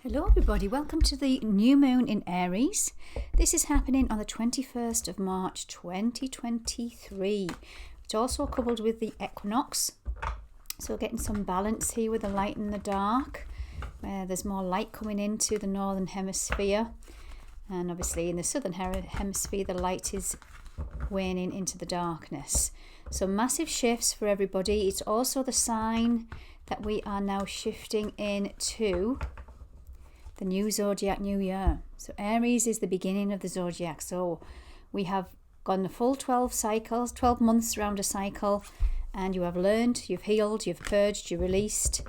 Hello everybody, welcome to the new moon in Aries. This is happening on the 21st of March 2023. It's also coupled with the equinox. So we're getting some balance here with the light and the dark, where there's more light coming into the northern hemisphere. And obviously in the southern hemisphere, the light is waning into the darkness. So massive shifts for everybody. It's also the sign that we are now shifting into the new zodiac new year. So Aries is the beginning of the zodiac. So we have gone the full 12 cycles, 12 months around a cycle, and you have learned, you've healed, you've purged, you released,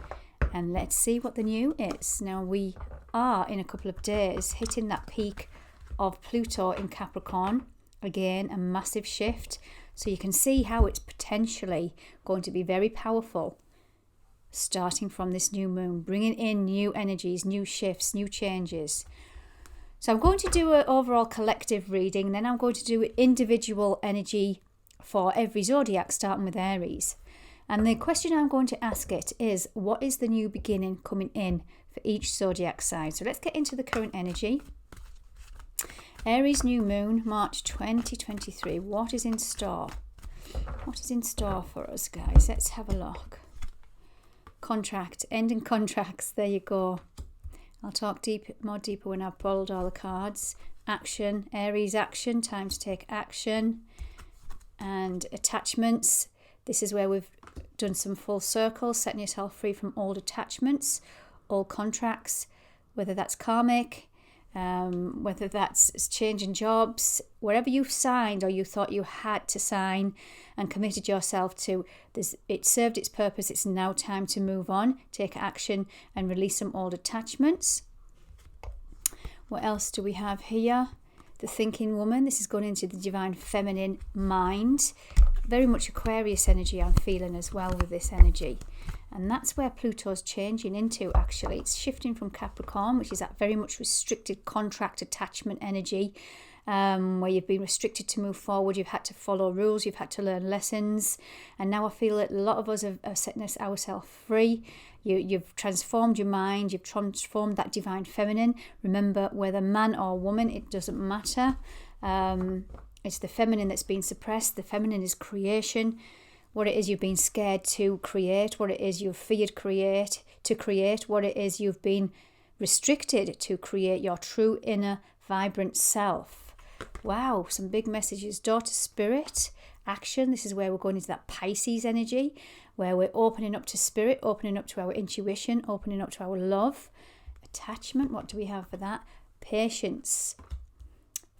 and let's see what the new is. Now we are in a couple of days hitting that peak of Pluto in Capricorn. Again, a massive shift. So you can see how it's potentially going to be very powerful starting from this new moon, bringing in new energies, new shifts, new changes. So I'm going to do an overall collective reading, then I'm going to do an individual energy for every zodiac, starting with Aries. And the question I'm going to ask it is, what is the new beginning coming in for each zodiac sign? So let's get into the current energy. Aries new moon, March 2023. What is in store? What is in store for us, guys? Let's have a look. Contract, ending contracts, there you go. I'll talk more deeper when I've pulled all the cards. Action, Aries action, time to take action. And attachments, this is where we've done some full circles, setting yourself free from old attachments, old contracts, whether that's karmic, whether that's changing jobs, wherever you've signed or you thought you had to sign and committed yourself to, it served its purpose. It's now time to move on, take action and release some old attachments. What else do we have here? The thinking woman. This is going into the divine feminine mind. Very much Aquarius energy I'm feeling as well with this energy. And that's where Pluto's changing into, actually. It's shifting from Capricorn, which is that very much restricted contract attachment energy, where you've been restricted to move forward, you've had to follow rules, you've had to learn lessons. And now I feel that a lot of us are setting ourselves free. You've transformed your mind, you've transformed that divine feminine. Remember, whether man or woman, it doesn't matter. It's the feminine that's been suppressed. The feminine is creation. What it is you've been scared to create, what it is you've feared to create, what it is you've been restricted to create, your true inner vibrant self. Wow, some big messages. Daughter spirit, action. This is where we're going into that Pisces energy, where we're opening up to spirit, opening up to our intuition, opening up to our love. Attachment, what do we have for that? Patience.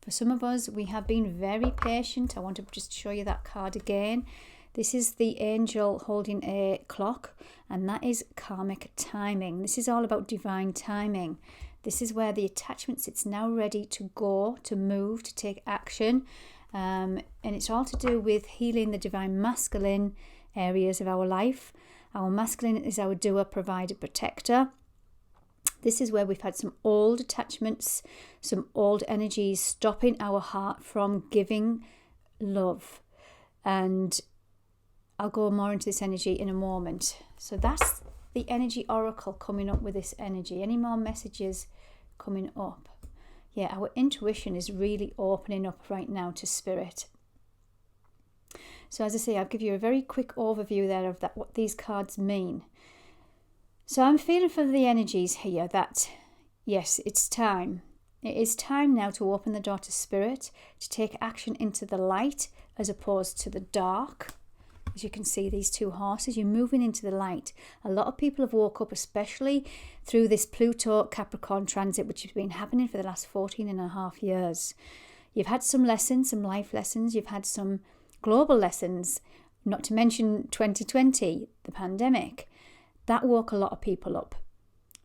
For some of us, we have been very patient. I want to just show you that card again. This is the angel holding a clock, and that is karmic timing. This is all about divine timing. This is where the attachments, it's now ready to go, to move, to take action. And it's all to do with healing the divine masculine areas of our life. Our masculine is our doer, provider, protector. This is where we've had some old attachments, some old energies stopping our heart from giving love. And I'll go more into this energy in a moment. So that's the energy oracle coming up with this energy. Any more messages coming up? Yeah, our intuition is really opening up right now to spirit. So as I say, I'll give you a very quick overview there of what these cards mean. So I'm feeling for the energies here that, yes, it's time. It is time now to open the door to spirit, to take action into the light as opposed to the dark. As you can see, these two horses, you're moving into the light. A lot of people have woke up, especially through this Pluto Capricorn transit, which has been happening for the last 14 and a half years. You've had some lessons, some life lessons. You've had some global lessons, not to mention 2020, the pandemic. That woke a lot of people up.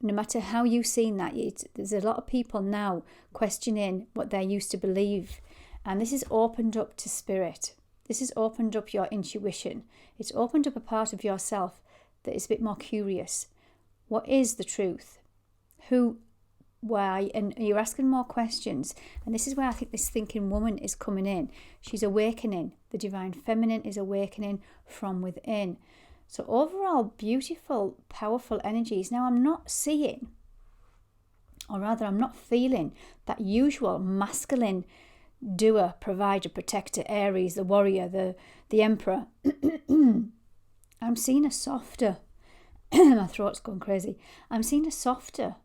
No matter how you've seen that, there's a lot of people now questioning what they used to believe. And this is opened up to spirit. This has opened up your intuition. It's opened up a part of yourself that is a bit more curious. What is the truth? Who, why? And you're asking more questions. And this is where I think this thinking woman is coming in. She's awakening. The divine feminine is awakening from within. So overall, beautiful, powerful energies. Now, I'm not seeing Or rather, I'm not feeling that usual masculine doer, provider, protector, Aries, the warrior, the emperor. I'm seeing a softer, my throat's going crazy. I'm seeing a softer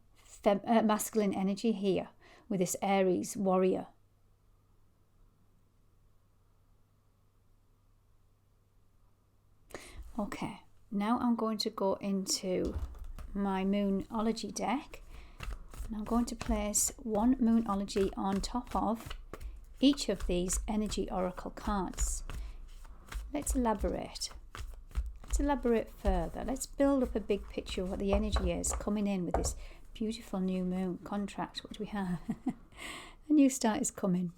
masculine energy here with this Aries warrior. Okay, now I'm going to go into my Moonology deck. And I'm going to place one Moonology on top of each of these energy oracle cards. Let's elaborate. Let's elaborate further. Let's build up a big picture of what the energy is coming in with this beautiful new moon contract. What do we have? A new start is coming.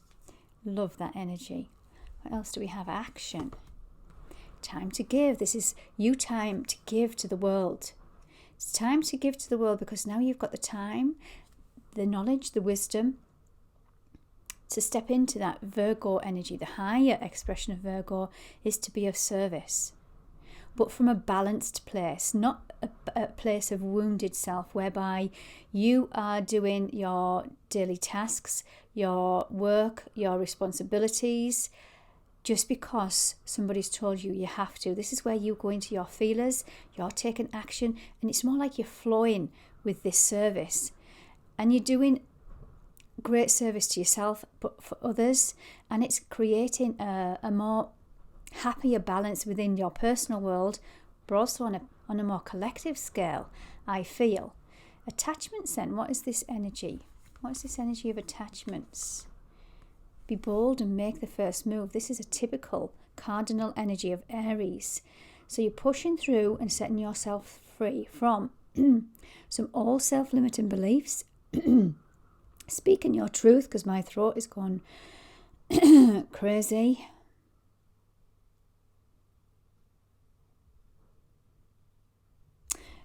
Love that energy. What else do we have? Action. Time to give. This is you time to give to the world. It's time to give to the world because now you've got the time, the knowledge, the wisdom to step into that Virgo energy. The higher expression of Virgo is to be of service, but from a balanced place, not a place of wounded self whereby you are doing your daily tasks, your work, your responsibilities, just because somebody's told you you have to. This is where you go into your feelers, you're taking action, and it's more like you're flowing with this service. And you're doing great service to yourself, but for others, and it's creating a more happier balance within your personal world, but also on a more collective scale, I feel. Attachments then, what is this energy? What is this energy of attachments? Be bold and make the first move. This is a typical cardinal energy of Aries. So you're pushing through and setting yourself free from some old self-limiting beliefs. Speaking your truth, because my throat is gone crazy.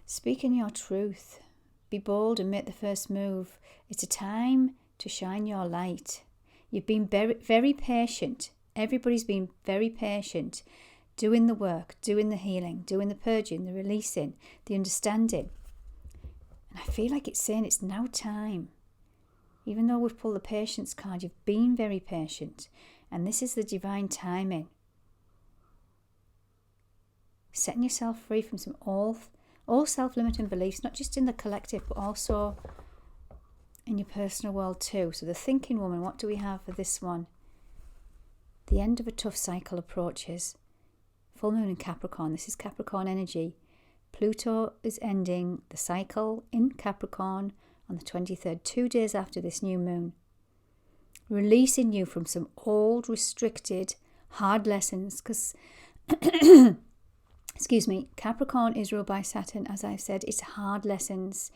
Speaking your truth. Be bold and make the first move. It's a time to shine your light. You've been very, very patient. Everybody's been very patient, doing the work, doing the healing, doing the purging, the releasing, the understanding. And I feel like it's saying it's now time. Even though we've pulled the patience card, you've been very patient. And this is the divine timing. Setting yourself free from some all self-limiting beliefs, not just in the collective, but also in your personal world too. So the thinking woman, what do we have for this one? The end of a tough cycle approaches. Full moon in Capricorn. This is Capricorn energy. Pluto is ending the cycle in Capricorn on the 23rd, 2 days after this new moon. Releasing you from some old, restricted, hard lessons. Because, excuse me, Capricorn is ruled by Saturn. As I've said, it's hard lessons.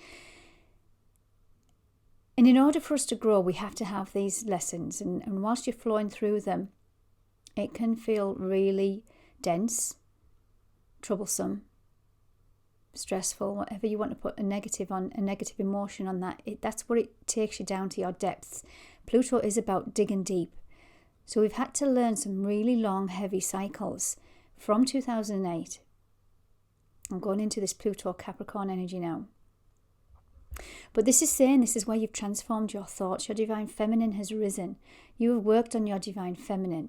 And in order for us to grow, we have to have these lessons. And whilst you're flowing through them, it can feel really dense, troublesome, stressful, whatever you want to put a negative emotion on that. That's what it takes you down to your depths. Pluto is about digging deep. So we've had to learn some really long, heavy cycles from 2008. I'm going into this Pluto Capricorn energy now. But this is saying this is where you've transformed your thoughts. Your divine feminine has risen. You have worked on your divine feminine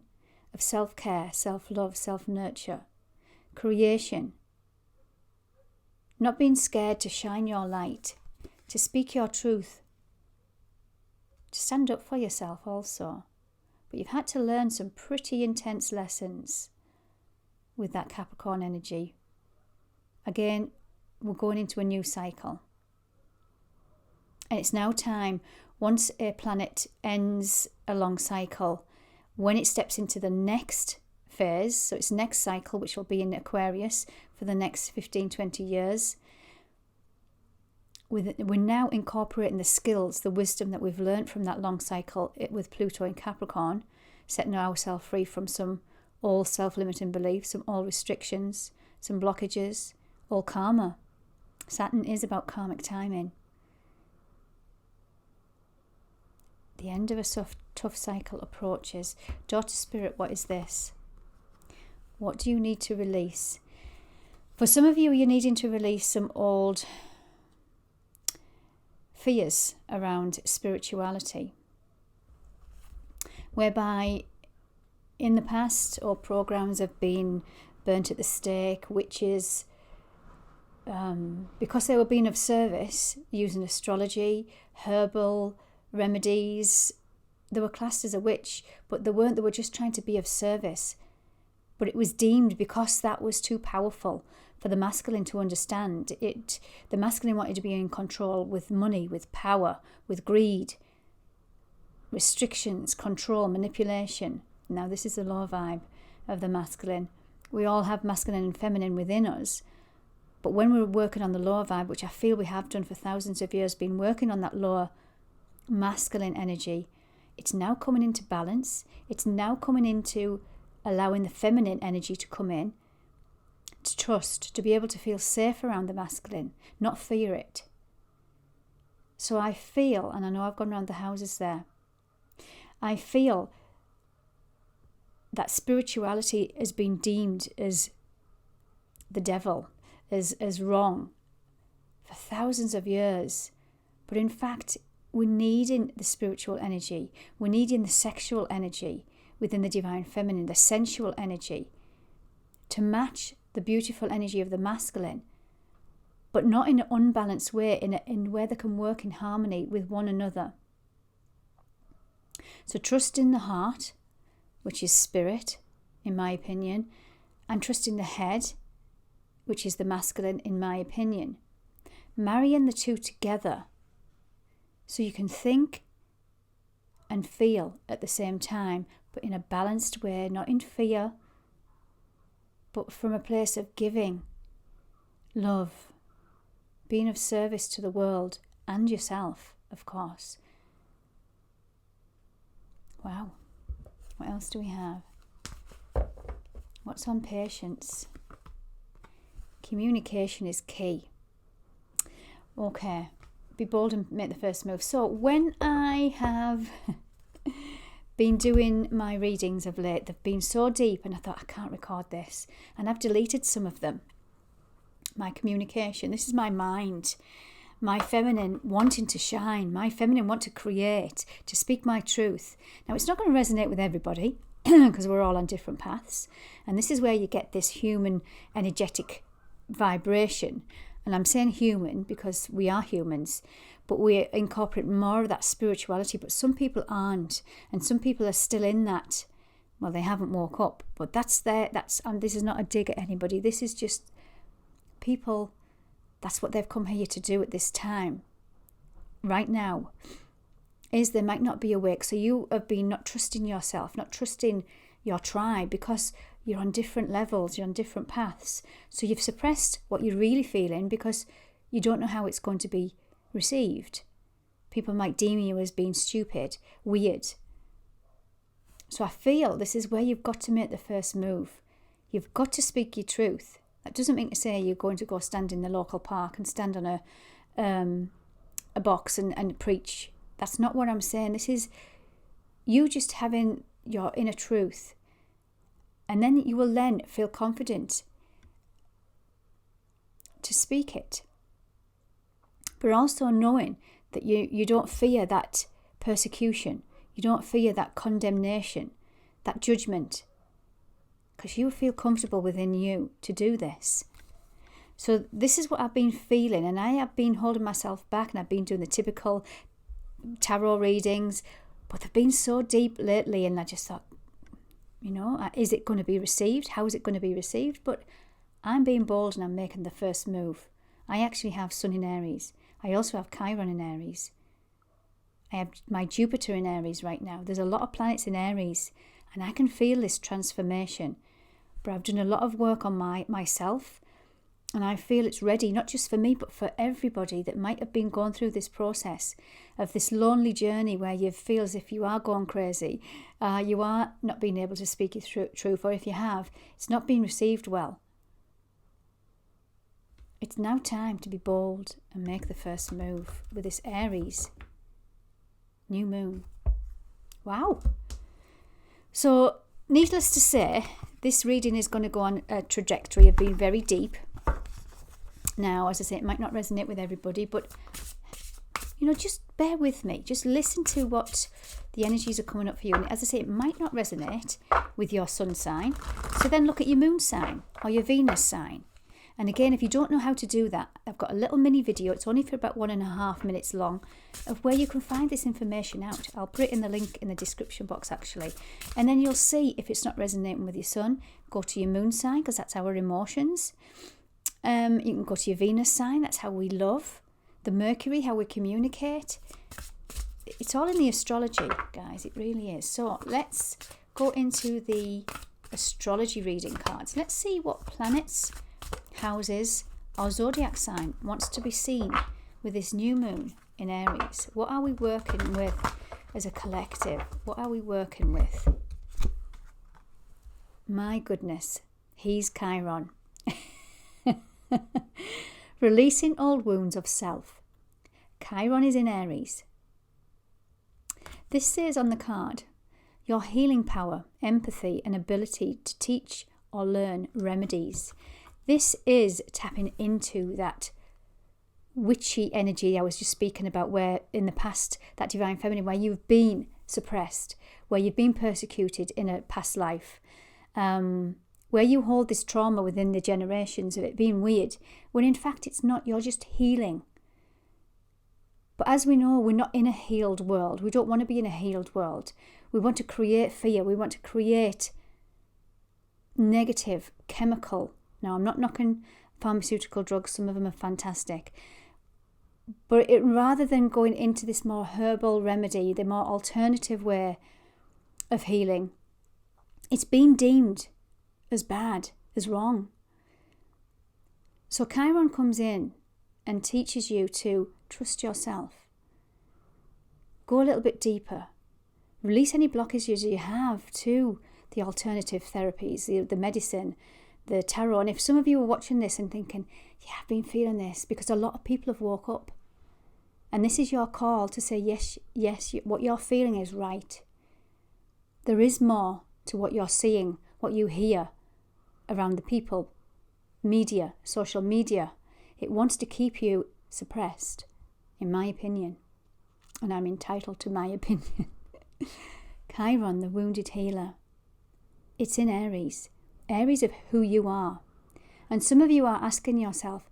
of self-care, self-love, self-nurture, creation. Not being scared to shine your light, to speak your truth, to stand up for yourself also. But you've had to learn some pretty intense lessons with that Capricorn energy. Again, we're going into a new cycle. And it's now time, once a planet ends a long cycle, when it steps into the next phase, so its next cycle, which will be in Aquarius for the next 15, 20 years, we're now incorporating the skills, the wisdom that we've learned from that long cycle with Pluto in Capricorn, setting ourselves free from some old self-limiting beliefs, some old restrictions, some blockages, all karma. Saturn is about karmic timing. The end of a tough cycle approaches. Daughter Spirit, what is this? What do you need to release? For some of you, you're needing to release some old fears around spirituality, whereby in the past all programs have been burnt at the stake, witches, because they were being of service, using astrology, herbal remedies. They were classed as a witch, but they weren't. They were just trying to be of service. But it was deemed, because that was too powerful for the masculine to understand. The masculine wanted to be in control with money, with power, with greed, restrictions, control, manipulation. Now this is the lower vibe of the masculine. We all have masculine and feminine within us. But when we're working on the lower vibe, which I feel we have done for thousands of years, been working on that lower masculine energy, it's now coming into balance. It's now coming into allowing the feminine energy to come in, to trust, to be able to feel safe around the masculine, not fear it. So I feel, and I know I've gone around the houses there, I feel that spirituality has been deemed as the devil, as wrong for thousands of years. But in fact, we're needing the spiritual energy. We're needing the sexual energy within the divine feminine, the sensual energy, to match the beautiful energy of the masculine, but not in an unbalanced way, in where they can work in harmony with one another. So trust in the heart, which is spirit, in my opinion, and trust in the head, which is the masculine, in my opinion. Marrying the two together so you can think and feel at the same time, but in a balanced way, not in fear, but from a place of giving, love, being of service to the world and yourself, of course. Wow. What else do we have? What's on patience? Communication is key. Okay. Be bold and make the first move. So when I have been doing my readings of late, they've been so deep, and I thought, I can't record this. And I've deleted some of them. My communication. This is my mind. My feminine wanting to shine. My feminine want to create, to speak my truth. Now, it's not going to resonate with everybody because we're all on different paths. And this is where you get this human energetic vibration. And I'm saying human because we are humans, but we incorporate more of that spirituality. But some people aren't, and some people are still in that. Well, they haven't woke up, but this is not a dig at anybody. This is just people. That's what they've come here to do at this time, right now. Is they might not be awake. So you have been not trusting yourself, not trusting your tribe, because you're on different levels, you're on different paths. So you've suppressed what you're really feeling because you don't know how it's going to be received. People might deem you as being stupid, weird. So I feel this is where you've got to make the first move. You've got to speak your truth. That doesn't mean to say you're going to go stand in the local park and stand on a box and preach. That's not what I'm saying. This is you just having your inner truth. And then you will then feel confident to speak it. But also knowing that you don't fear that persecution. You don't fear that condemnation, that judgment. Because you feel comfortable within you to do this. So this is what I've been feeling. And I have been holding myself back, and I've been doing the typical tarot readings. But they've been so deep lately, and I just thought, is it going to be received? How is it going to be received? But I'm being bold and I'm making the first move. I actually have Sun in Aries. I also have Chiron in Aries. I have my Jupiter in Aries right now. There's a lot of planets in Aries, and I can feel this transformation. But I've done a lot of work on myself, and I feel it's ready, not just for me, but for everybody that might have been going through this process of this lonely journey where you feel as if you are going crazy, you are not being able to speak your truth, or if you have, it's not being received well. It's now time to be bold and make the first move with this Aries new moon. Wow. So, needless to say, this reading is going to go on a trajectory of being very deep. Now, as I say, it might not resonate with everybody, but, just bear with me. Just listen to what the energies are coming up for you. And as I say, it might not resonate with your sun sign. So then look at your moon sign or your Venus sign. And again, if you don't know how to do that, I've got a little mini video. It's only for about 1.5 minutes long of where you can find this information out. I'll put it in the link in the description box actually. And then you'll see if it's not resonating with your sun, go to your moon sign because that's our emotions. You can go to your Venus sign, that's how we love. The Mercury, how we communicate. It's all in the astrology, guys. It really is. So let's go into the astrology reading cards. Let's see what planets, houses, or zodiac sign wants to be seen with this new moon in Aries. What are we working with as a collective? What are we working with? My goodness, he's Chiron. Releasing old wounds of self. Chiron is in Aries. This says on the card, your healing power, empathy, and ability to teach or learn remedies. This is tapping into that witchy energy I was just speaking about, where in the past, that divine feminine, where you've been suppressed, where you've been persecuted in a past life, where you hold this trauma within the generations of it being weird, when in fact it's not. You're just healing. But as we know, we're not in a healed world. We don't want to be in a healed world. We want to create fear. We want to create negative chemical. Now, I'm not knocking pharmaceutical drugs. Some of them are fantastic. But rather than going into this more herbal remedy, the more alternative way of healing, it's been deemed as bad, as wrong. So Chiron comes in and teaches you to trust yourself. Go a little bit deeper. Release any blockages you have to the alternative therapies, the medicine, the tarot. And if some of you are watching this and thinking, yeah, I've been feeling this, because a lot of people have woke up. And this is your call to say, yes, what you're feeling is right. There is more to what you're seeing, what you hear around the people, media, social media. It wants to keep you suppressed, in my opinion. And I'm entitled to my opinion. Chiron, the wounded healer. It's in Aries. Aries of who you are. And some of you are asking yourself,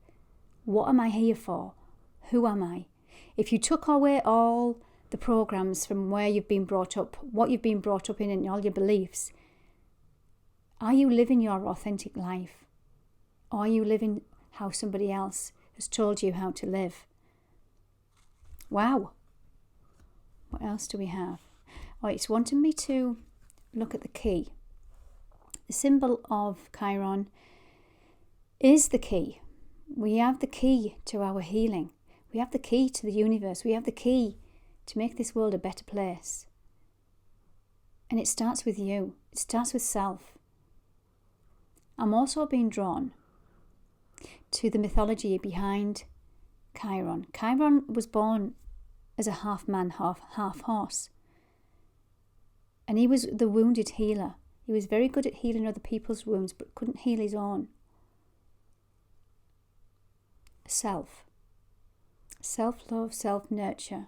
what am I here for? Who am I? If you took away all the programs from where you've been brought up, what you've been brought up in and all your beliefs, are you living your authentic life? Or are you living how somebody else has told you how to live? Wow. What else do we have? Oh, it's wanting me to look at the key. The symbol of Chiron is the key. We have the key to our healing. We have the key to the universe. We have the key to make this world a better place. And it starts with you. It starts with self. I'm also being drawn to the mythology behind Chiron. Chiron was born as a half man, half horse. And he was the wounded healer. He was very good at healing other people's wounds, but couldn't heal his own. Self. Self-love, self-nurture.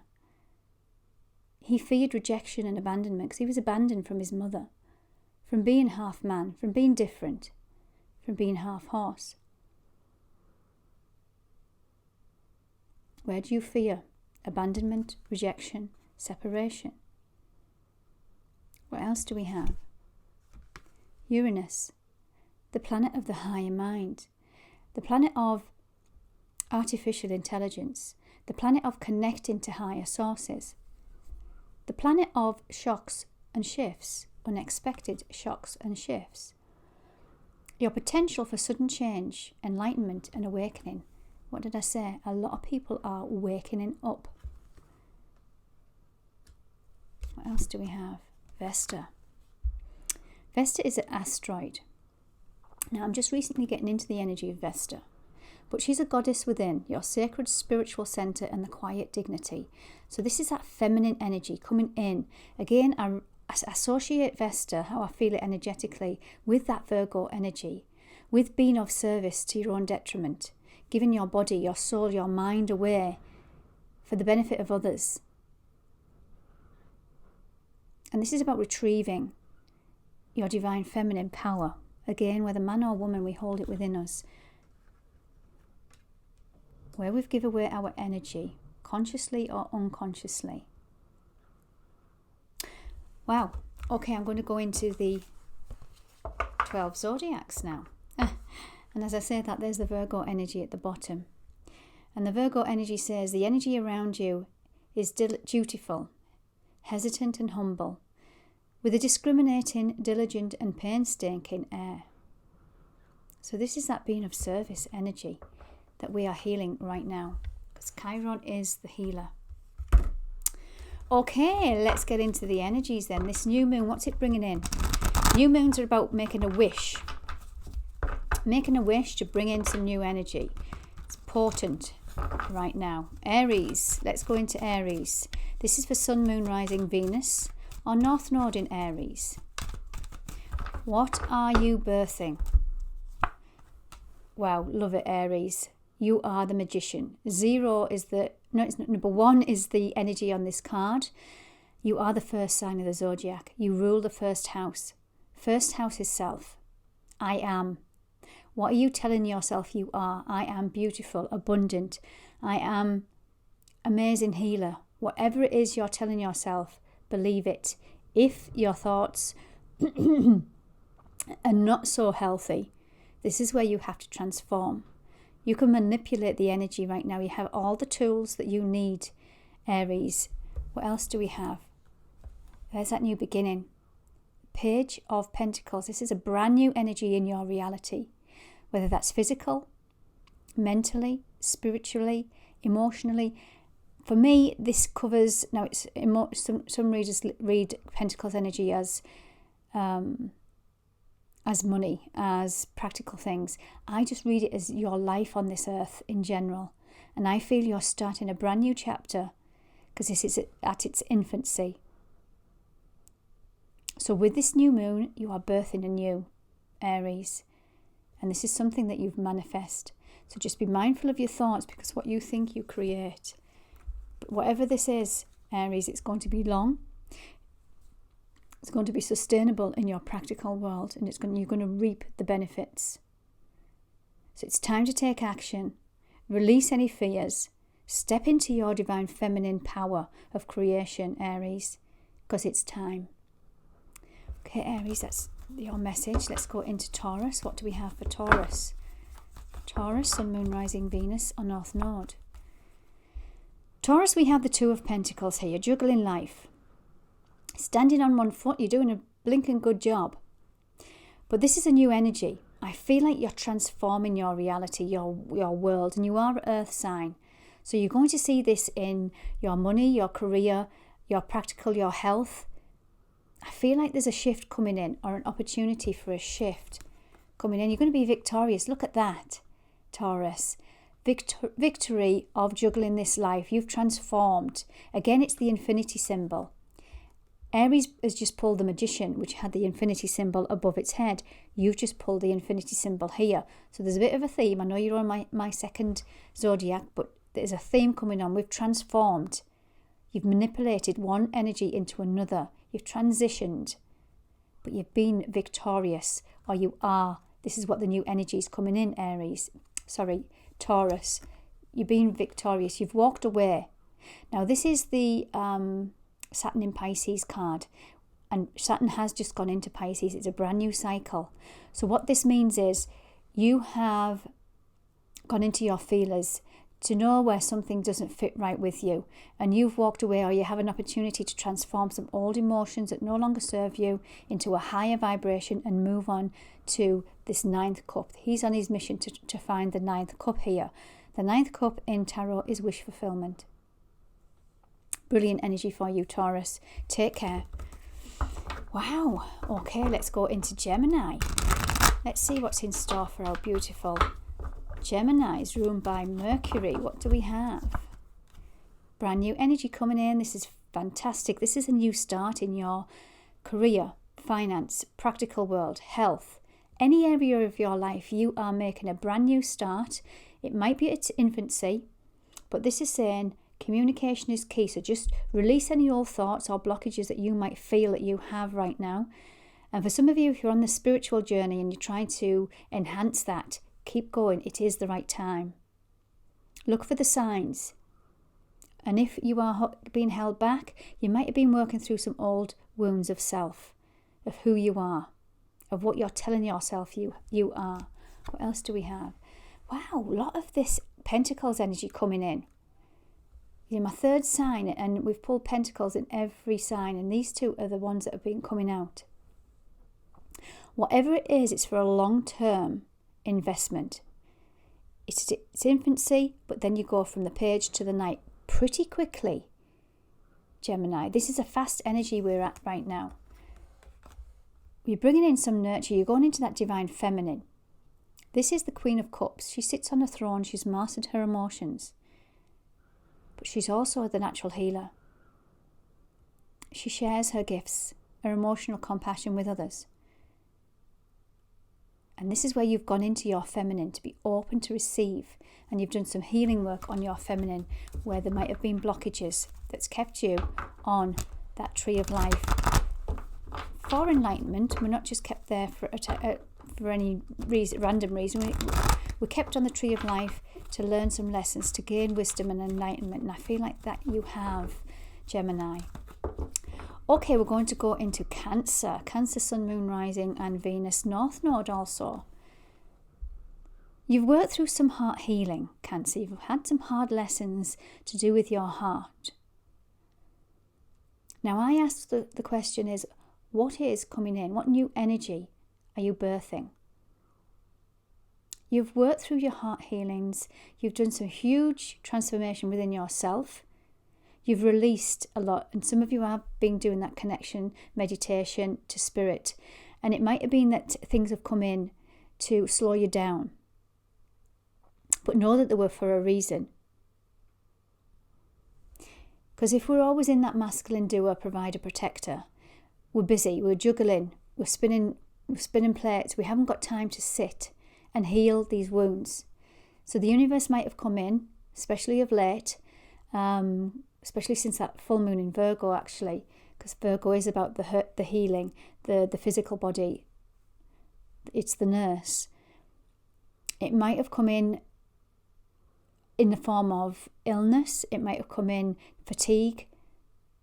He feared rejection and abandonment because he was abandoned from his mother, from being half man, from being different, from being half horse. Where do you fear? Abandonment, rejection, separation. What else do we have? Uranus, the planet of the higher mind, the planet of artificial intelligence, the planet of connecting to higher sources, the planet of shocks and shifts, unexpected shocks and shifts. Your potential for sudden change, enlightenment and awakening. What did I say? A lot of people are wakening up. What else do we have? Vesta. Vesta is an asteroid. Now, I'm just recently getting into the energy of Vesta. But she's a goddess within, your sacred spiritual centre and the quiet dignity. So this is that feminine energy coming in. Again, I associate Vesta, how I feel it energetically, with that Virgo energy, with being of service to your own detriment, giving your body, your soul, your mind away for the benefit of others. And this is about retrieving your divine feminine power. Again, whether man or woman, we hold it within us. Where we've given away our energy, consciously or unconsciously. Wow. Okay, I'm going to go into the 12 zodiacs now. And as I say that, there's the Virgo energy at the bottom. And the Virgo energy says the energy around you is dutiful, hesitant and humble, with a discriminating, diligent and painstaking air. So this is that being of service energy that we are healing right now, because Chiron is the healer. Okay, let's get into the energies then. This new moon, what's it bringing in? New moons are about making a wish. Making a wish to bring in some new energy. It's potent right now. Aries, let's go into Aries. This is for Sun, Moon, Rising, Venus, or North Node in Aries. What are you birthing? Wow, love it, Aries. You are the magician. Number 1 is the energy on this card. You are the first sign of the zodiac. You rule the first house. First house is self. I am. What are you telling yourself you are? I am beautiful, abundant. I am amazing healer. Whatever it is you're telling yourself, believe it. If your thoughts are not so healthy, this is where you have to transform. You can manipulate the energy right now. You have all the tools that you need, Aries. What else do we have? There's that new beginning. Page of Pentacles. This is a brand new energy in your reality. Whether that's physical, mentally, spiritually, emotionally. For me, this covers, now it's some readers read Pentacles energy as money, as practical things. I just read it as your life on this earth in general. And I feel you're starting a brand new chapter because this is at its infancy. So with this new moon, you are birthing anew, Aries. And this is something that you've manifest. So just be mindful of your thoughts, because what you think you create. But whatever this is, Aries, it's going to be long. It's going to be sustainable in your practical world, and you're going to reap the benefits. So it's time to take action. Release any fears. Step into your divine feminine power of creation, Aries, because it's time. Okay, Aries, that's your message. Let's go into Taurus. What do we have for Taurus? Taurus, Sun, Moon, Rising, Venus, or North Node. Taurus, we have the Two of Pentacles here. You're juggling life. Standing on one foot, you're doing a blinking good job. But this is a new energy. I feel like you're transforming your reality, your world, and you are an earth sign. So you're going to see this in your money, your career, your practical, your health. I feel like there's a shift coming in, or an opportunity for a shift coming in. You're going to be victorious. Look at that, Taurus. Victory of juggling this life. You've transformed. Again, it's the infinity symbol. Aries has just pulled the magician, which had the infinity symbol above its head. You've just pulled the infinity symbol here. So there's a bit of a theme. I know you're on my second zodiac, but there's a theme coming on. We've transformed. You've manipulated one energy into another. You've transitioned, but you've been victorious, or you are. This is what the new energy is coming in, Taurus. You've been victorious. You've walked away. Now, this is the Saturn in Pisces card, and Saturn has just gone into Pisces. It's a brand new cycle. So what this means is you have gone into your feelers to know where something doesn't fit right with you, and you've walked away, or you have an opportunity to transform some old emotions that no longer serve you into a higher vibration and move on to this ninth cup. He's on his mission to find the ninth cup here. The ninth cup in tarot is wish fulfillment. Brilliant energy for you, Taurus. Take care. Wow. Okay, let's go into Gemini. Let's see what's in store for our beautiful Gemini is ruled by Mercury. What do we have? Brand new energy coming in. This is fantastic. This is a new start in your career, finance, practical world, health. Any area of your life, you are making a brand new start. It might be at its infancy, but this is saying Communication is key. So just release any old thoughts or blockages that you might feel that you have right now. And for some of you, if you're on the spiritual journey and you're trying to enhance that, keep going. It is the right time. Look for the signs. And if you are being held back, you might have been working through some old wounds of self, of who you are, of what you're telling yourself you are. What else do we have? Wow, a lot of this Pentacles energy coming in. You're my third sign, and we've pulled Pentacles in every sign, and these two are the ones that have been coming out. Whatever it is, it's for a long-term investment. It's infancy, but then you go from the page to the night pretty quickly, Gemini. This is a fast energy we're at right now. You're bringing in some nurture. You're going into that divine feminine. This is the Queen of Cups. She sits on a throne. She's mastered her emotions. But she's also the natural healer. She shares her gifts, her emotional compassion with others. And this is where you've gone into your feminine, to be open to receive. And you've done some healing work on your feminine, where there might have been blockages that's kept you on that tree of life. For enlightenment, we're not just kept there for any reason, random reason. We're kept on the tree of life to learn some lessons, to gain wisdom and enlightenment. And I feel like that you have, Gemini. Okay, we're going to go into Cancer. Cancer, Sun, Moon, Rising, and Venus North Node also. You've worked through some heart healing, Cancer. You've had some hard lessons to do with your heart. Now, I asked the question is, what is coming in? What new energy are you birthing? You've worked through your heart healings. You've done some huge transformation within yourself. You've released a lot, and some of you have been doing that connection, meditation to spirit. And it might have been that things have come in to slow you down. But know that they were for a reason. Because if we're always in that masculine doer, provider, protector, we're busy, we're juggling, we're spinning plates, we haven't got time to sit and heal these wounds. So the universe might have come in, especially of late, especially since that full moon in Virgo, actually, because Virgo is about the healing, the physical body. It's the nurse. It might have come in the form of illness. It might have come in fatigue,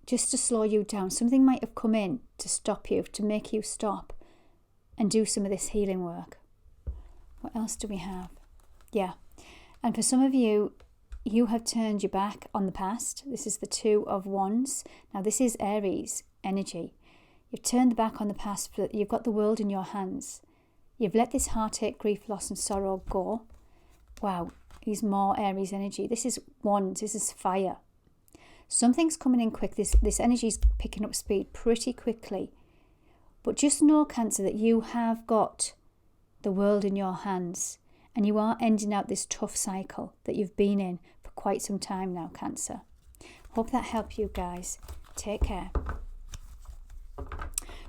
just to slow you down. Something might have come in to stop you, to make you stop and do some of this healing work. What else do we have? Yeah. And for some of you, you have turned your back on the past. This is the Two of Wands. Now, this is Aries energy. You've turned the back on the past. You've got the world in your hands. You've let this heartache, grief, loss and sorrow go. Wow, he's more Aries energy. This is Wands. This is fire. Something's coming in quick. This energy is picking up speed pretty quickly. But just know, Cancer, that you have got the world in your hands. And you are ending out this tough cycle that you've been in for quite some time now, Cancer. Hope that helped you guys. Take care.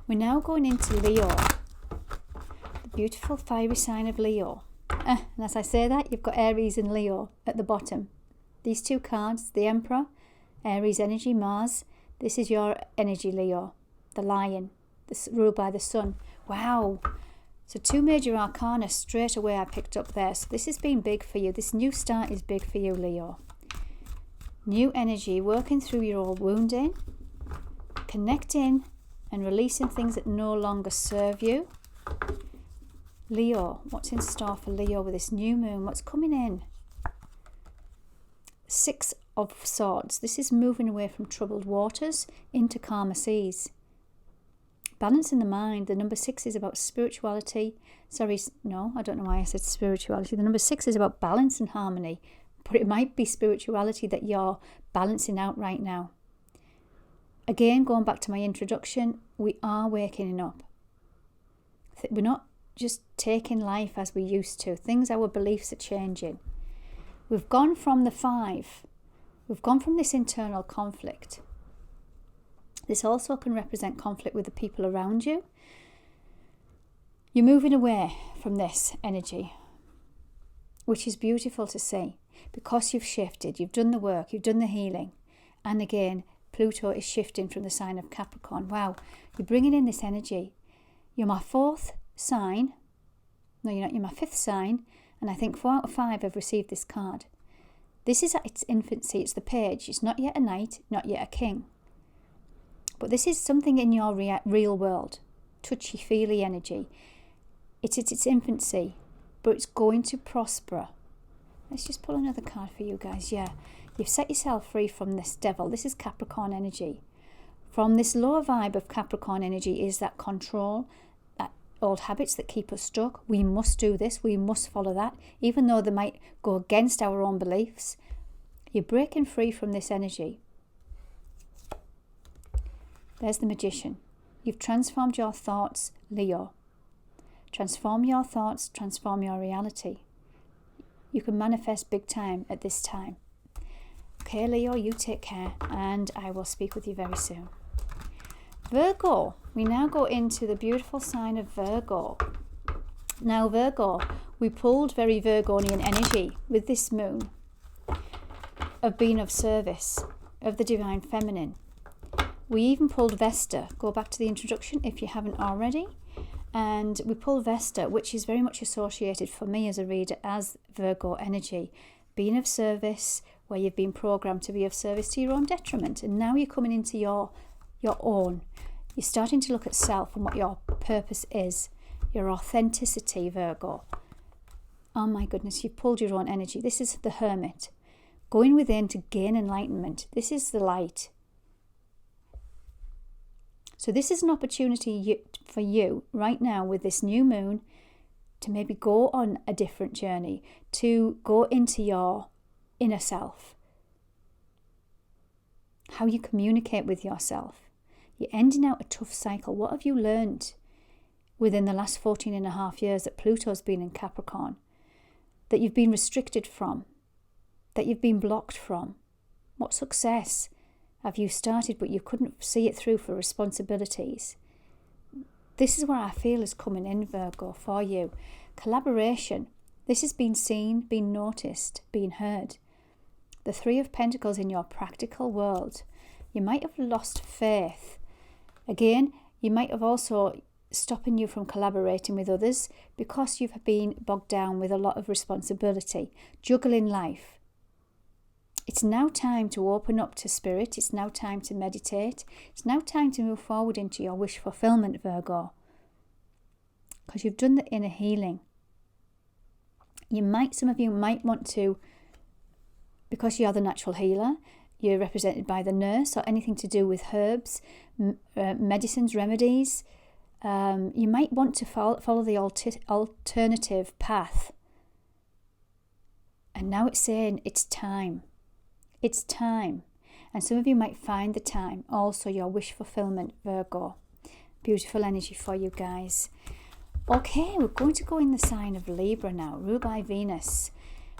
We're now going into Leo. The beautiful fiery sign of Leo. And as I say that, you've got Aries and Leo at the bottom. These two cards, the Emperor, Aries energy, Mars. This is your energy, Leo. The Lion, ruled by the Sun. Wow. So 2 major arcana straight away I picked up there. So this has been big for you. This new start is big for you, Leo. New energy, working through your old wounding, connecting and releasing things that no longer serve you. Leo, what's in store for Leo with this new moon? What's coming in? 6 of Swords. This is moving away from troubled waters into calmer seas. Balancing the mind. The number 6 is about spirituality. Sorry, no, I don't know why I said spirituality. The number 6 is about balance and harmony. But it might be spirituality that you're balancing out right now. Again, going back to my introduction, we are waking up. We're not just taking life as we used to. Our beliefs are changing. We've gone from the 5. We've gone from this internal conflict. This also can represent conflict with the people around you. You're moving away from this energy, which is beautiful to see. because you've shifted, you've done the work, you've done the healing. And again, Pluto is shifting from the sign of Capricorn. Wow, you're bringing in this energy. You're my fourth sign. No, you're not. You're my fifth sign. And I think 4 out of 5 have received this card. This is at its infancy. It's the page. It's not yet a knight, not yet a king. But this is something in your real world. Touchy-feely energy. It's at its infancy, but it's going to prosper. Let's just pull another card for you guys. Yeah, you've set yourself free from this devil. This is Capricorn energy. From this lower vibe of Capricorn energy is that control, that old habits that keep us stuck. We must do this. We must follow that. Even though they might go against our own beliefs. You're breaking free from this energy. There's the Magician. You've transformed your thoughts, Leo. Transform your thoughts, transform your reality. You can manifest big time at this time. Okay, Leo, you take care, and I will speak with you very soon. Virgo, we now go into the beautiful sign of Virgo. Now, Virgo, we pulled very Virgonian energy with this moon of being of service, of the divine feminine. We even pulled Vesta. Go back to the introduction if you haven't already. And we pull Vesta, which is very much associated for me as a reader as Virgo energy. Being of service, where you've been programmed to be of service to your own detriment. And now you're coming into your own. You're starting to look at self and what your purpose is. Your authenticity, Virgo. Oh my goodness, you've pulled your own energy. This is the Hermit. Going within to gain enlightenment. This is the light. So this is an opportunity for you right now with this new moon to maybe go on a different journey, to go into your inner self. How you communicate with yourself. You're ending out a tough cycle. What have you learned within the last 14 and a half years that Pluto's been in Capricorn? That you've been restricted from? That you've been blocked from? What success have you started but you couldn't see it through for responsibilities? This is where I feel is coming in, Virgo, for you. Collaboration. This has been seen, been noticed, been heard. The 3 of Pentacles in your practical world. You might have lost faith. Again, you might have also stopping you from collaborating with others because you've been bogged down with a lot of responsibility, juggling life. It's now time to open up to spirit. It's now time to meditate. It's now time to move forward into your wish fulfillment, Virgo. Because you've done the inner healing. Some of you might want to, because you're the natural healer, you're represented by the nurse or anything to do with herbs, medicines, remedies. You might want to follow the alternative path. And now it's saying it's time. It's time. And some of you might find the time. Also your wish fulfillment, Virgo. Beautiful energy for you guys. Okay, we're going to go in the sign of Libra now, ruled by Venus.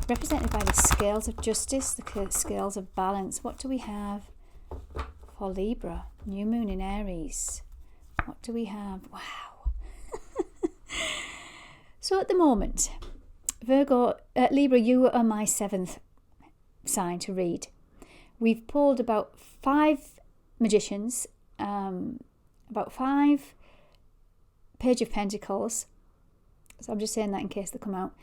Represented by the scales of justice, the scales of balance. What do we have for Libra? New moon in Aries. What do we have? Wow. So at the moment, Libra, you are my 7th sign to read. We've pulled about 5 magicians, about 5 Page of Pentacles. So I'm just saying that in case they come out.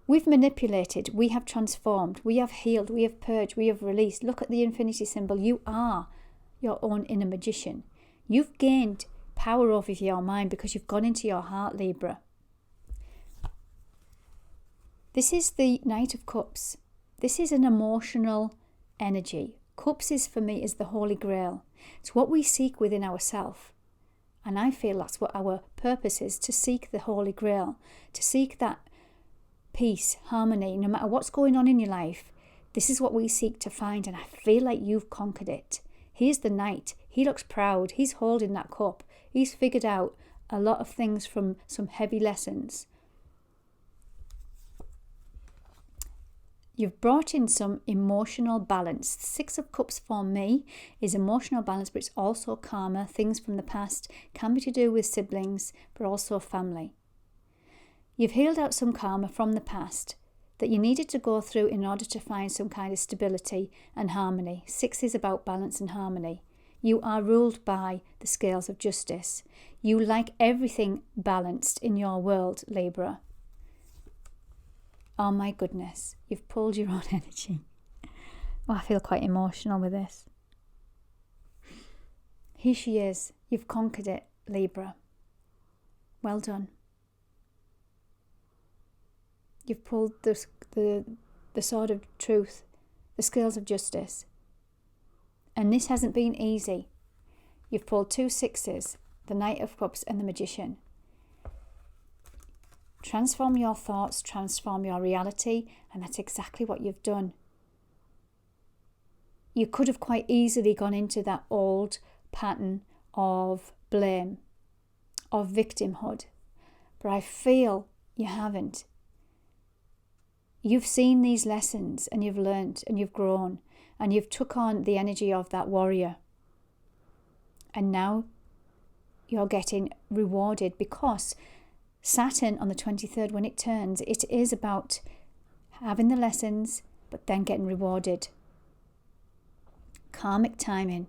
We've manipulated, we have transformed, we have healed, we have purged, we have released. Look at the infinity symbol. You are your own inner magician. You've gained power over your mind because you've gone into your heart, Libra. This is the Knight of Cups. This is an emotional energy. Cups is, for me, is the Holy Grail. It's what we seek within ourselves. And I feel that's what our purpose is, to seek the Holy Grail, to seek that peace, harmony, no matter what's going on in your life. This is what we seek to find, and I feel like you've conquered it. Here's the Knight. He looks proud. He's holding that cup. He's figured out a lot of things from some heavy lessons. You've brought in some emotional balance. 6 of Cups for me is emotional balance, but it's also karma. Things from the past can be to do with siblings, but also family. You've healed out some karma from the past. that you needed to go through in order to find some kind of stability and harmony. 6 is about balance and harmony. You are ruled by the scales of justice. You like everything balanced in your world, Libra. Oh my goodness, you've pulled your own energy. Oh, I feel quite emotional with this. Here she is. You've conquered it, Libra. Well done. You've pulled the sword of truth, the scales of justice. And this hasn't been easy. You've pulled 2 6s, the Knight of Cups and the Magician. Transform your thoughts, transform your reality, and that's exactly what you've done. You could have quite easily gone into that old pattern of blame, of victimhood, but I feel you haven't. You've seen these lessons and you've learnt and you've grown and you've took on the energy of that warrior. And now you're getting rewarded because Saturn on the 23rd, when it turns, it is about having the lessons, but then getting rewarded. Karmic timing.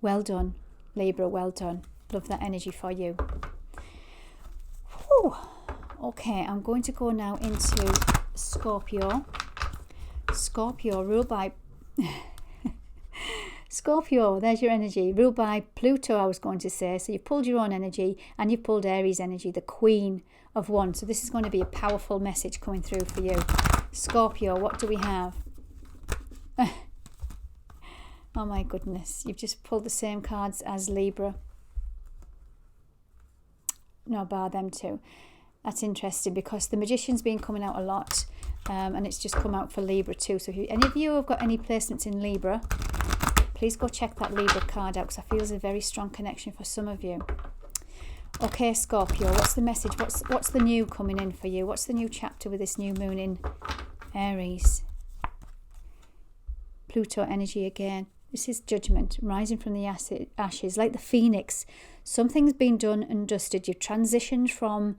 Well done, Libra, well done. Love that energy for you. Whew. Okay, I'm going to go now into Scorpio. Scorpio, ruled by... Scorpio, there's your energy, ruled by Pluto, I was going to say. So you pulled your own energy and you pulled Aries energy, the Queen of Wands. So this is going to be a powerful message coming through for you. Scorpio, what do we have? Oh my goodness, you've just pulled the same cards as Libra. No, bar them two. That's interesting because the Magician's been coming out a lot and it's just come out for Libra too. So if any of you have got any placements in Libra, please go check that Libra card out because I feel there's a very strong connection for some of you. Okay, Scorpio, what's the message? What's the new coming in for you? What's the new chapter with this new moon in Aries? Pluto energy again. This is judgment, rising from the ashes, like the phoenix. Something's been done and dusted. You've transitioned from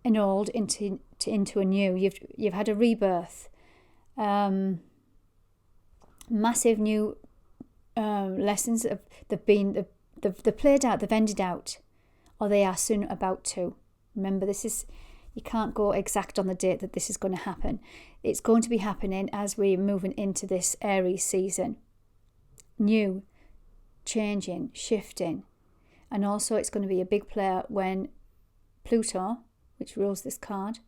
an old into a new. You've had a rebirth. Massive new lessons. They've played out, they've ended out, or they are soon about to. Remember, you can't go exact on the date that this is going to happen. It's going to be happening as we're moving into this Aries season. New, changing, shifting. And also it's going to be a big player when Pluto, which rules this card,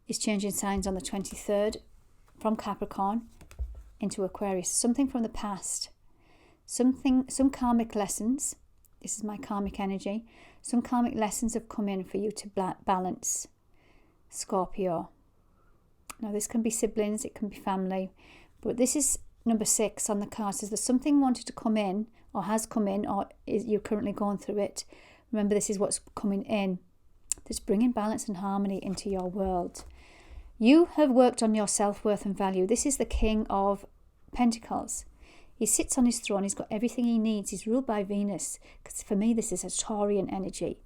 is changing signs on the 23rd from Capricorn into Aquarius. Something from the past. Some karmic lessons. This is my karmic energy. Some karmic lessons have come in for you to balance, Scorpio. Now this can be siblings, it can be family, but this is number 6 on the card. Says there's something wanted to come in or has come in or you're currently going through it. Remember, this is what's coming in. That's bringing balance and harmony into your world. You have worked on your self-worth and value. This is the King of Pentacles. He sits on his throne. He's got everything he needs. He's ruled by Venus. Because for me, this is a Taurian energy.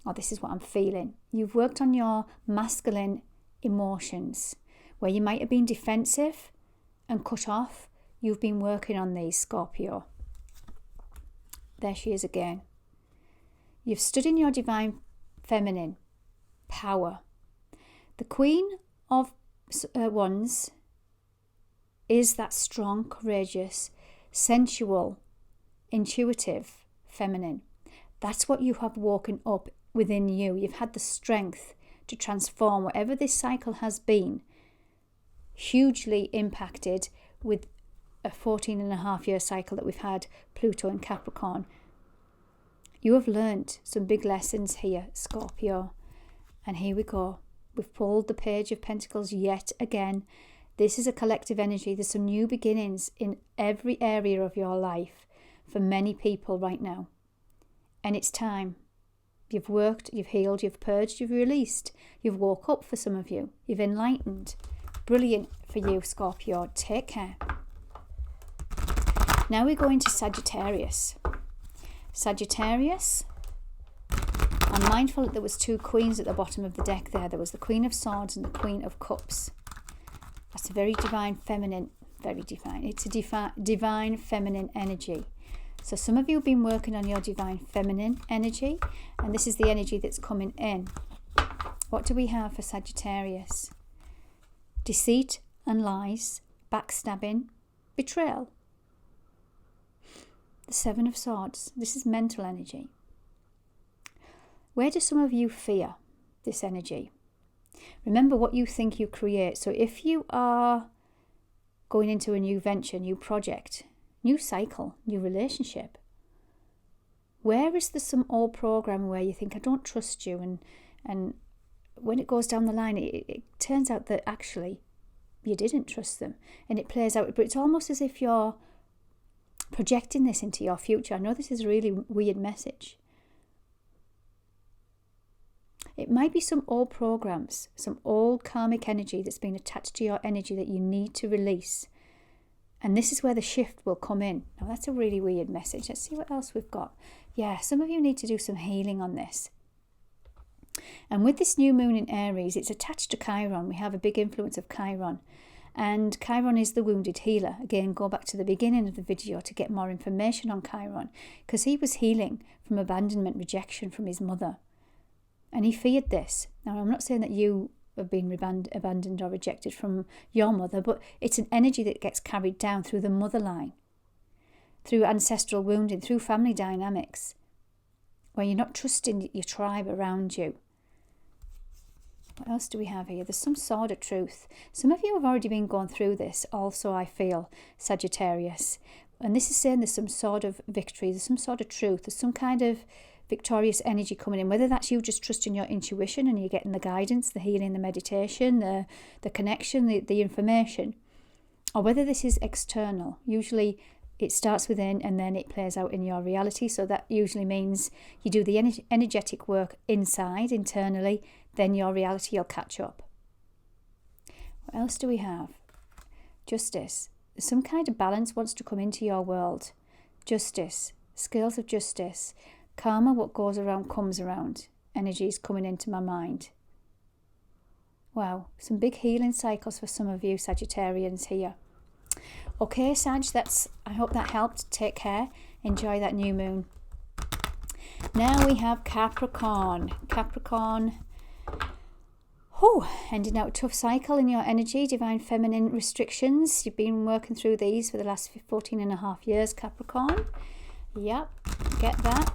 Or this is what I'm feeling. You've worked on your masculine emotions. Where you might have been defensive and cut off. You've been working on these, Scorpio. There she is again. You've stood in your divine feminine power. The Queen of Wands is that strong, courageous, sensual, intuitive feminine. That's what you have woken up within you. You've had the strength to transform whatever this cycle has been, hugely impacted with a 14.5-year cycle that we've had, Pluto and Capricorn. You have learnt some big lessons here, Scorpio. And here we go. We've pulled the Page of Pentacles yet again. This is a collective energy. There's some new beginnings in every area of your life for many people right now. And it's time. You've worked, you've healed, you've purged, you've released. You've woke up for some of you. You've enlightened. Brilliant for you, Scorpio. Take care. Now we're going to Sagittarius. Sagittarius, I'm mindful that there was two queens at the bottom of the deck there. There was the Queen of Swords and the Queen of Cups. That's a very divine feminine, very divine. It's a divine feminine energy. So some of you have been working on your divine feminine energy, and this is the energy that's coming in. What do we have for Sagittarius? Deceit and lies, backstabbing, betrayal. The Seven of Swords. This is mental energy. Where do some of you fear this energy? Remember what you think you create. So if you are going into a new venture, new project, new cycle, new relationship, where is there some old program where you think, I don't trust you, and when it goes down the line, it turns out that actually you didn't trust them, and it plays out. But it's almost as if you're projecting this into your future. I know this is a really weird message. It might be some old programs, some old karmic energy that's been attached to your energy that you need to release. And this is where the shift will come in. Now, that's a really weird message. Let's see what else we've got. Yeah, some of you need to do some healing on this. And with this new moon in Aries, it's attached to Chiron. We have a big influence of Chiron. And Chiron is the wounded healer. Again, go back to the beginning of the video to get more information on Chiron, because he was healing from abandonment, rejection from his mother. And he feared this. Now, I'm not saying that you have been abandoned or rejected from your mother, but it's an energy that gets carried down through the mother line, through ancestral wounding, through family dynamics, where you're not trusting your tribe around you. What else do we have here? There's some sort of truth. Some of you have already been going through this also, I feel, Sagittarius. And this is saying there's some sort of victory, there's some sort of truth, there's some kind of victorious energy coming in, whether that's you just trusting your intuition and you're getting the guidance, the healing, the meditation, the connection, the information, or whether this is external. Usually it starts within and then it plays out in your reality. So that usually means you do the energetic work inside, internally, then your reality will catch up. What else do we have? Justice. Some kind of balance wants to come into your world. Justice. Scales of justice. Karma, what goes around comes around. Energy is coming into my mind. Wow, some big healing cycles for some of you Sagittarians here. Okay, Sag, I hope that helped. Take care. Enjoy that new moon. Now we have Capricorn. Capricorn. Ending out a tough cycle in your energy, divine feminine restrictions. You've been working through these for the last 14 and a half years, Capricorn. Yep, get that.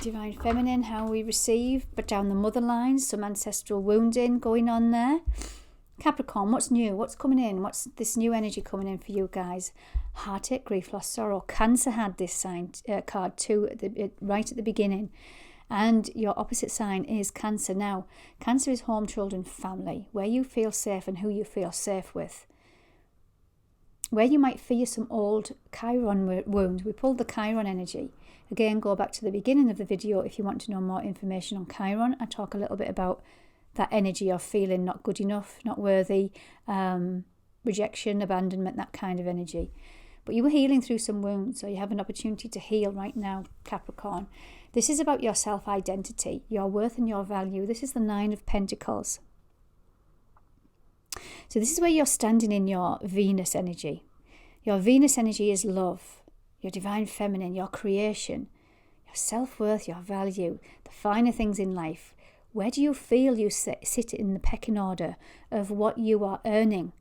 Divine feminine, how we receive, but down the mother line, some ancestral wounding going on there. Capricorn, what's new? What's coming in? What's this new energy coming in for you guys? Heartache, grief, loss, sorrow. Cancer had this card too, right at the beginning. And your opposite sign is Cancer. Now, Cancer is home, children, family, where you feel safe and who you feel safe with. Where you might fear some old Chiron wound. We pulled the Chiron energy. Again, go back to the beginning of the video if you want to know more information on Chiron. I talk a little bit about that energy of feeling not good enough, not worthy, rejection, abandonment, that kind of energy. But you were healing through some wounds, so you have an opportunity to heal right now, Capricorn. This is about your self-identity, your worth and your value. This is the Nine of Pentacles. So this is where you're standing in your Venus energy. Your Venus energy is love, your divine feminine, your creation, your self-worth, your value, the finer things in life. Where do you feel you sit in the pecking order of what you are earning?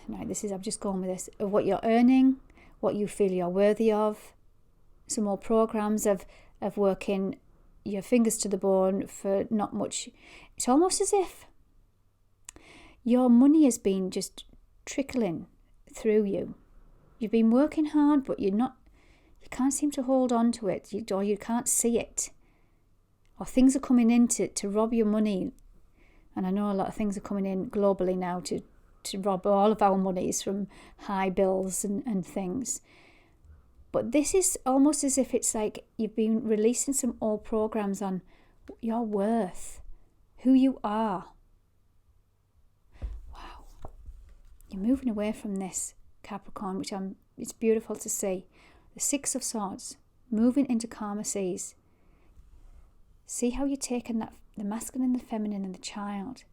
Right, I'm just going with this. Of what you're earning, what you feel you're worthy of. Some more programs of working your fingers to the bone for not much. It's almost as if your money has been just trickling through you. You've been working hard, but you can't seem to hold on to it, or you can't see it. Or things are coming in to rob your money. And I know a lot of things are coming in globally now to rob all of our monies from high bills and things. But this is almost as if it's like you've been releasing some old programs on your worth, who you are. Wow. You're moving away from this, Capricorn, which it's beautiful to see. The Six of Swords, moving into calmer seas. See how you're taking that, the masculine, the feminine and the child.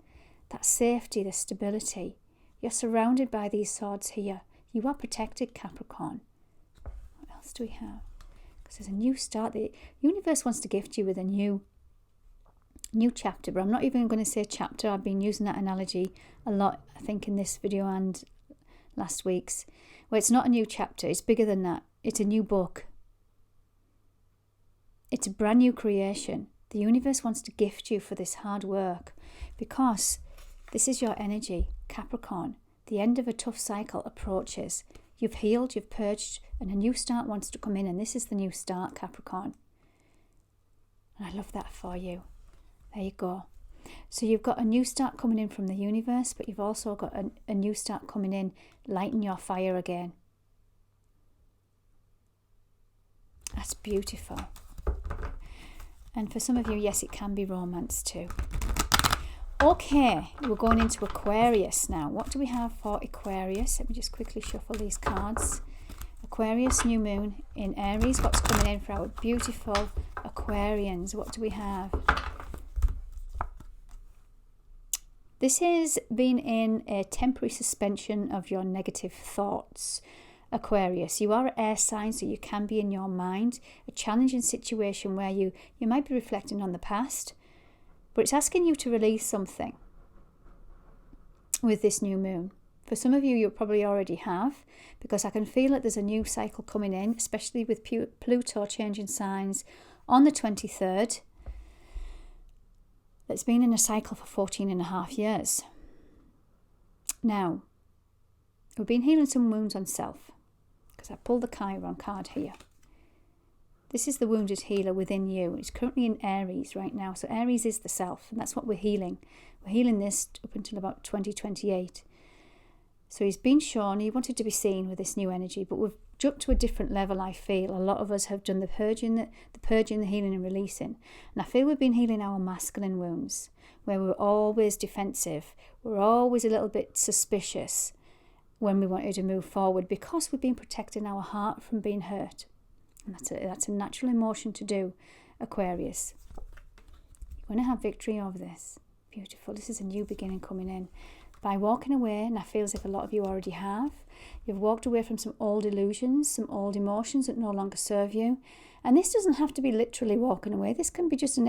That safety, the stability. You're surrounded by these swords here. You are protected, Capricorn. What else do we have? Because there's a new start. The universe wants to gift you with a new chapter, but I'm not even going to say chapter. I've been using that analogy a lot, I think, in this video and last week's. Well, it's not a new chapter. It's bigger than that. It's a new book. It's a brand new creation. The universe wants to gift you for this hard work because this is your energy, Capricorn. The end of a tough cycle approaches. You've healed, you've purged, and a new start wants to come in, and this is the new start, Capricorn. And I love that for you. There you go. So you've got a new start coming in from the universe, but you've also got a new start coming in, lighting your fire again. That's beautiful. And for some of you, yes, it can be romance too. Okay, we're going into Aquarius now. What do we have for Aquarius? Let me just quickly shuffle these cards. Aquarius, new moon in Aries. What's coming in for our beautiful Aquarians? What do we have? This has been in a temporary suspension of your negative thoughts, Aquarius. You are an air sign, so you can be in your mind. A challenging situation where you might be reflecting on the past, but it's asking you to release something with this new moon. For some of you, you probably already have, because I can feel that there's a new cycle coming in, especially with Pluto changing signs on the 23rd. That's been in a cycle for 14 and a half years. Now, we've been healing some wounds on self, because I pulled the Chiron card here. This is the wounded healer within you. It's currently in Aries right now. So Aries is the self, and that's what we're healing. We're healing this up until about 2028. So he's been shown, he wanted to be seen with this new energy, but we've jumped to a different level, I feel. A lot of us have done the purging, the healing and releasing. And I feel we've been healing our masculine wounds, where we're always defensive. We're always a little bit suspicious when we wanted to move forward, because we've been protecting our heart from being hurt. And that's a natural emotion to do, Aquarius. You're going to have victory over this. Beautiful. This is a new beginning coming in. By walking away, and I feel as if a lot of you already have, you've walked away from some old illusions, some old emotions that no longer serve you. And this doesn't have to be literally walking away. This can be just an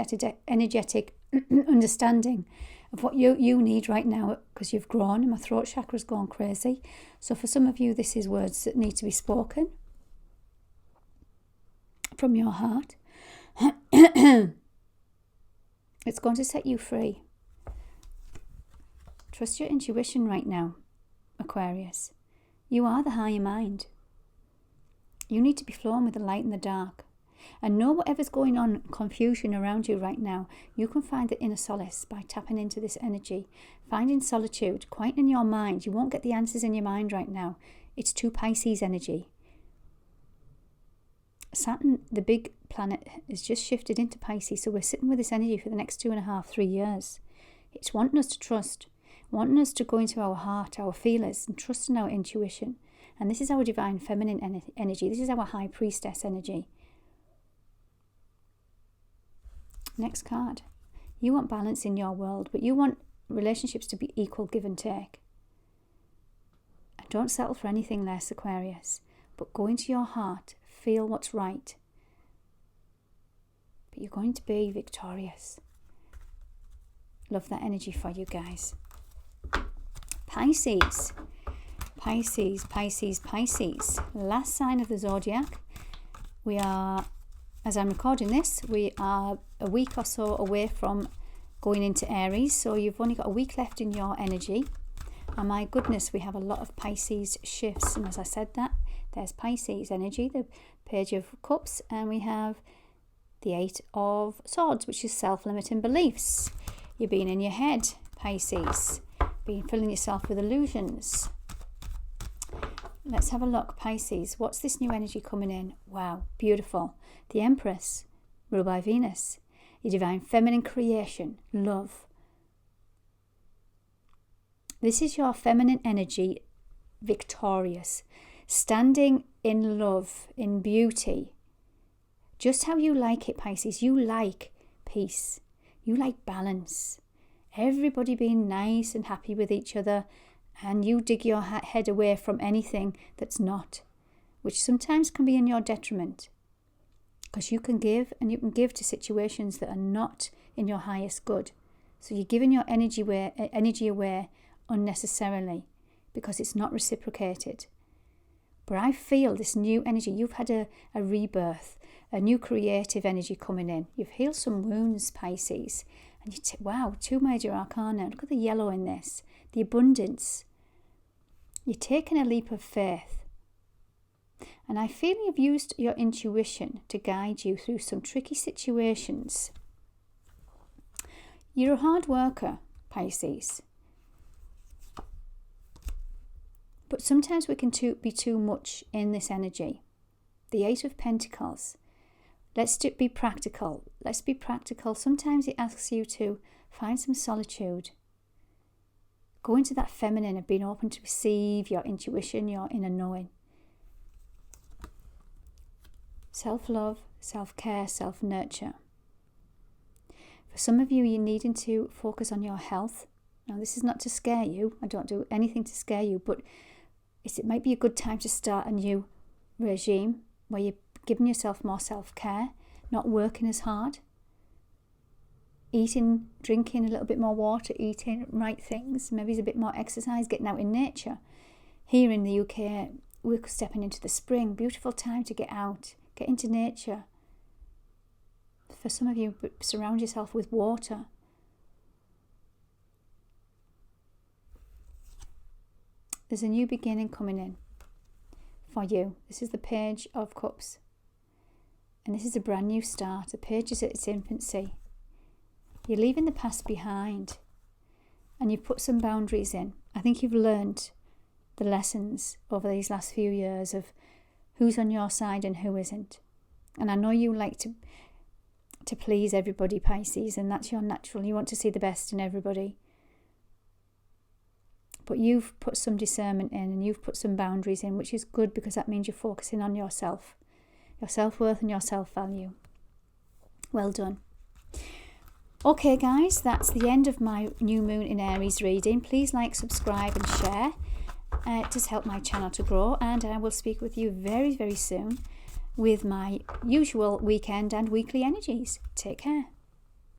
energetic understanding of what you need right now, because you've grown and my throat chakra's gone crazy. So for some of you, this is words that need to be spoken from your heart. It's going to set you free. Trust your intuition right now, Aquarius. You are the higher mind. You need to be flowing with the light and the dark. And know whatever's going on, confusion around you right now, you can find the inner solace by tapping into this energy. Finding solitude, quieting your mind. You won't get the answers in your mind right now. It's too Pisces energy. Saturn, the big planet, has just shifted into Pisces, so we're sitting with this energy for the next 2.5, 3 years. It's wanting us to trust, wanting us to go into our heart, our feelers, and trust in our intuition. And this is our divine feminine energy. This is our high priestess energy. Next card. You want balance in your world, but you want relationships to be equal give and take. And don't settle for anything less, Aquarius, but go into your heart. Feel what's right. But you're going to be victorious. Love that energy for you guys. Pisces. Pisces, Pisces, Pisces. Last sign of the zodiac. We are, as I'm recording this, we are a week or so away from going into Aries. So you've only got a week left in your energy. And my goodness, we have a lot of Pisces shifts. And as I said that, there's Pisces energy, the Page of Cups, and we have the 8 of Swords, which is self-limiting beliefs. You're being in your head, Pisces. Filling yourself with illusions. Let's have a look, Pisces. What's this new energy coming in? Wow, beautiful. The Empress, ruled by Venus. Your divine feminine creation, love. This is your feminine energy, victorious. Standing in love, in beauty. Just how you like it, Pisces. You like peace. You like balance. Everybody being nice and happy with each other, and you dig your head away from anything that's not, which sometimes can be in your detriment, because you can give, and you can give to situations that are not in your highest good. So you're giving your energy away unnecessarily because it's not reciprocated. But I feel this new energy. You've had a rebirth, a new creative energy coming in. You've healed some wounds, Pisces. And wow, 2 major arcana. Look at the yellow in this. The abundance. You're taking a leap of faith. And I feel you've used your intuition to guide you through some tricky situations. You're a hard worker, Pisces. But sometimes we can be too much in this energy. The 8 of Pentacles. Let's be practical. Let's be practical. Sometimes it asks you to find some solitude. Go into that feminine of being open to receive your intuition, your inner knowing. Self-love, self-care, self-nurture. For some of you, you're needing to focus on your health. Now, this is not to scare you. I don't do anything to scare you, but it might be a good time to start a new regime where you're giving yourself more self-care, not working as hard, eating, drinking a little bit more water, eating right things, maybe it's a bit more exercise, getting out in nature. Here in the UK, we're stepping into the spring, beautiful time to get out, get into nature. For some of you, surround yourself with water. There's a new beginning coming in for you. This is the Page of Cups. And this is a brand new start. The page is at its infancy. You're leaving the past behind. And you've put some boundaries in. I think you've learned the lessons over these last few years of who's on your side and who isn't. And I know you like to please everybody, Pisces, and that's your natural. You want to see the best in everybody. But you've put some discernment in and you've put some boundaries in, which is good because that means you're focusing on yourself, your self-worth and your self-value. Well done. Okay, guys, that's the end of my new moon in Aries reading. Please like, subscribe and share. It does help my channel to grow, and I will speak with you very, very soon with my usual weekend and weekly energies. Take care.